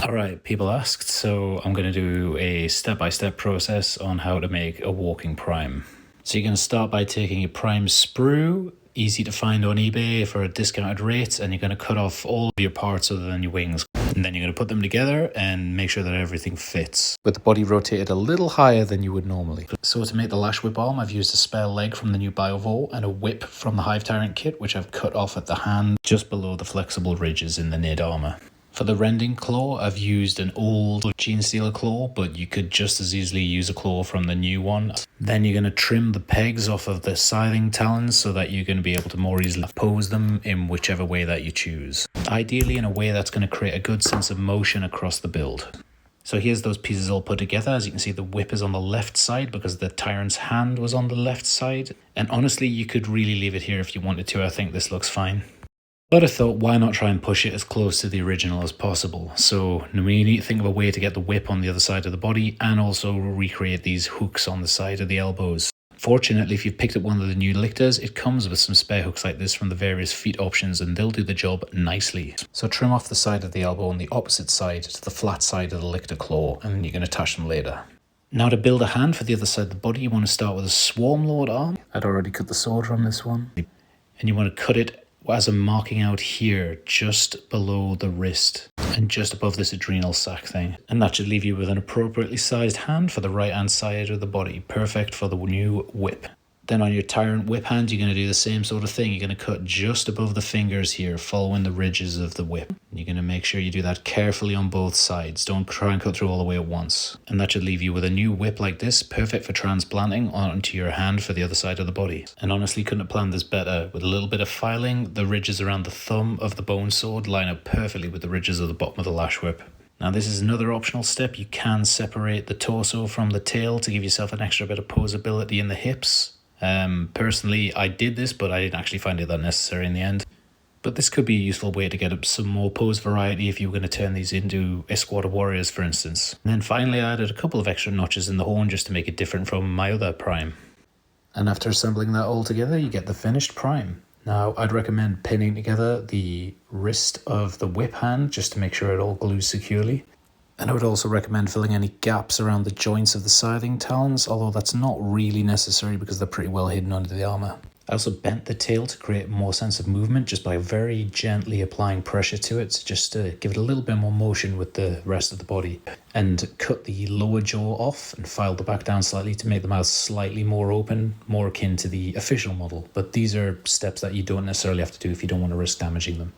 All right, people asked, so I'm going to do a step-by-step process on how to make a walking prime. So you're going to start by taking a prime sprue, easy to find on eBay for a discounted rate, and you're going to cut off all of your parts other than your wings. And then you're going to put them together and make sure that everything fits, with the body rotated a little higher than you would normally. So to make the lash whip arm, I've used a spare leg from the new Biovore and a whip from the Hive Tyrant kit, which I've cut off at the hand just below the flexible ridges in the knit armour. For the rending claw, I've used an old Genestealer claw, but you could just as easily use a claw from the new one. Then you're going to trim the pegs off of the scything talons so that you're going to be able to more easily pose them in whichever way that you choose. Ideally in a way that's going to create a good sense of motion across the build. So here's those pieces all put together. As you can see, the whip is on the left side because the Tyrant's hand was on the left side. And honestly, you could really leave it here if you wanted to. I think this looks fine. But I thought, why not try and push it as close to the original as possible? So we need to think of a way to get the whip on the other side of the body and also recreate these hooks on the side of the elbows. Fortunately, if you've picked up one of the new lictors, it comes with some spare hooks like this from the various feet options and they'll do the job nicely. So trim off the side of the elbow on the opposite side to the flat side of the lictor claw, and you can attach them later. Now to build a hand for the other side of the body, you want to start with a Swarmlord arm. I'd already cut the sword from this one. And you want to cut it as I'm marking out here, just below the wrist and just above this adrenal sac thing. And that should leave you with an appropriately sized hand for the right hand side of the body, perfect for the new whip. Then on your Tyrant whip hand, you're going to do the same sort of thing. You're going to cut just above the fingers here, following the ridges of the whip. You're going to make sure you do that carefully on both sides. Don't try and cut through all the way at once. And that should leave you with a new whip like this, perfect for transplanting onto your hand for the other side of the body. And honestly, couldn't have planned this better. With a little bit of filing, the ridges around the thumb of the bone sword line up perfectly with the ridges of the bottom of the lash whip. Now this is another optional step. You can separate the torso from the tail to give yourself an extra bit of posability in the hips. Personally, I did this, but I didn't actually find it that necessary in the end. But this could be a useful way to get up some more pose variety if you were going to turn these into a squad of warriors, for instance. And then finally, I added a couple of extra notches in the horn just to make it different from my other prime. And after assembling that all together, you get the finished prime. Now, I'd recommend pinning together the wrist of the whip hand just to make sure it all glues securely. And I would also recommend filling any gaps around the joints of the scything talons, although that's not really necessary because they're pretty well hidden under the armour. I also bent the tail to create more sense of movement just by very gently applying pressure to it, just to give it a little bit more motion with the rest of the body. And cut the lower jaw off and filed the back down slightly to make the mouth slightly more open, more akin to the official model. But these are steps that you don't necessarily have to do if you don't want to risk damaging them.